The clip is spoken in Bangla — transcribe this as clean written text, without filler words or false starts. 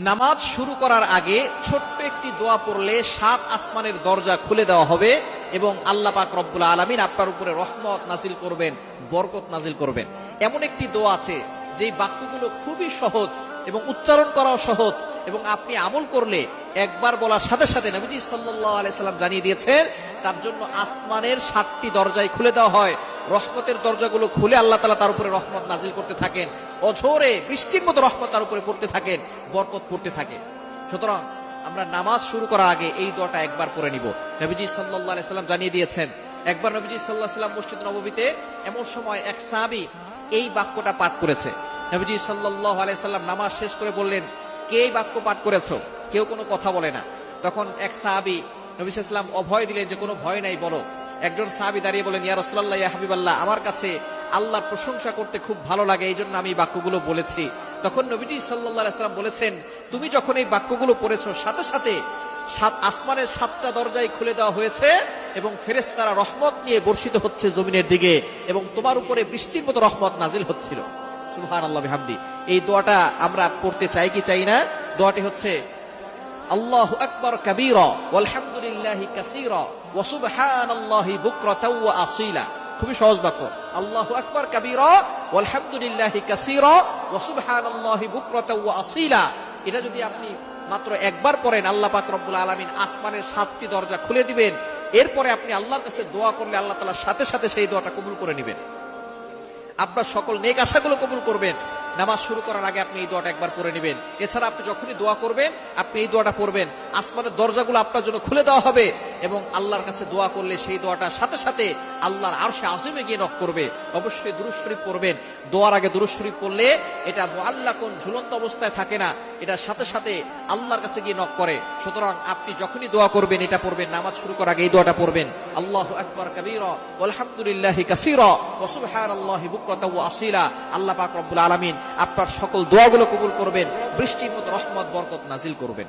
নামাজ শুরু করার আগে ছোট্ট একটি দোয়া পড়লে 7 আসমানের দরজা খুলে দেওয়া হবে এবং আল্লাহ পাক রব্বুল আলামিন আপনার উপরে রহমত নাজিল করবেন, বরকত নাজিল করবেন। এমন একটি দোয়া আছে যেই বাক্যগুলো খুবই সহজ এবং উচ্চারণ করাও সহজ, এবং আপনি আমল করলে একবার বলার সাথে সাথে নবীজি সাল্লাল্লাহু আলাইহি সাল্লাম জানিয়ে দিয়েছেন তার জন্য আসমানের 7টি দরজাই খুলে দেওয়া হয়। রহমতের দরজাগুলো খুলে আল্লাহ তাআলা তার উপরে রহমত নাজিল করতে থাকেন, অঝোরে বৃষ্টির মতো রহমত তার উপরে পড়তে থাকেন, বরকত পড়তে থাকে। সুতরাং আমরা নামাজ শুরু করার আগে এই দোয়াটা একবার পড়ে নিব। নবীজি সাল্লাল্লাহু আলাইহি সাল্লাম জানিয়ে দিয়েছেন, একবার নবীজি সাল্লাল্লাহু আলাইহি সাল্লাম মসজিদ নববীতে এমন সময় এক সাহাবী এই বাক্যটা পাঠ করেছে। নবীজি সাল্লাল্লাহু আলাইহি সাল্লাম নামাজ শেষ করে বললেন, কে এই বাক্য পাঠ করেছো? কেউ কোনো কথা বলে না। তখন এক সাহাবী নবী সাল্লাল্লাহু আলাইহি সাল্লাম অভয় দিলেন যে কোনো ভয় নাই, বলো। একজন সাহাবী দাঁড়িয়ে বলেন, ইয়া রাসূলুল্লাহ, ইয়া হাবিবাল্লাহ, আমার কাছে আল্লাহর প্রশংসা করতে খুব ভালো লাগে, এই জন্য আমি বাক্যগুলো বলেছি। তখন নবীজি সাল্লাল্লাহু আলাইহি সাল্লাম বলেছেন, তুমি যখন এই বাক্যগুলো পড়েছো সাথে সাথে 7 আসমানের 7টা দরজাই খুলে দেওয়া হয়েছে এবং ফেরেশতারা রহমত নিয়ে বর্ষিত হচ্ছে জমিনের দিকে এবং তোমার উপরে বৃষ্টির মতো রহমত নাজিল হচ্ছিল। সুবহানাল্লাহ বিহামদি। এই দোয়াটা আমরা পড়তে চাই কি চাই না? দোয়াটি হচ্ছে আল্লাহু আকবার কাবীরা ওয়ালহামদুলিল্লাহি কাসীরা ওয়া সুবহানাল্লাহি বুকরাতাও ওয়া আসীলা। খুবই সহজ বাক্য, আল্লাহু আকবার কাবীরা ওয়ালহামদুলিল্লাহি কাসীরা ওয়া সুবহানাল্লাহি বুকরাতাও ওয়া আসীলা। এটা যদি আপনি মাত্র একবার পড়েন, আল্লাহ পাক রব্বুল আলামিন আসমানের 7টি দরজা খুলে দিবেন। এরপরে আপনি আল্লাহর কাছে দোয়া করলে আল্লাহ তাআলা সাথে সাথে সেই দোয়াটা কবুল করে নেবেন, আপনার সকল নেক আশাগুলো কবুল করবেন। নামাজ শুরু করার আগে আপনি এই দোয়াটা একবার পড়ে নেবেন। এছাড়া আপনি যখনই দোয়া করবেন আপনি এই দোয়াটা পড়বেন, আসমানের দরজাগুলো আপনার জন্য খুলে দেওয়া হবে এবং আল্লাহর কাছে দোয়া করলে সেই দোয়াটা সাথে সাথে আল্লাহর আরশে আজিমে গিয়ে নক করবে। অবশ্যই দুরূদ শরীফ পড়বেন। দোয়ার আগে দুরূদ শরীফ পড়লে এটা মুআল্লাকুন, ঝুলন্ত অবস্থায় থাকে না, এটা সাথে সাথে আল্লাহর কাছে গিয়ে নক করে। সুতরাং আপনি যখনই দোয়া করবেন এটা পড়বেন, নামাজ শুরু করার আগে এই দোয়াটা পড়বেন, আল্লাহু আকবার কাবীরা ওয়ালহামদুলিল্লাহি কাসীরা ওয়া সুবহানাল্লাহি বুকরাতাও ওয়া আসীলা। আল্লাহ পাক রব্বুল আলামিন আপনার সকল দোয়াগুলো কবুল করবেন, বৃষ্টির মতো রহমত বরকত নাজিল করবেন।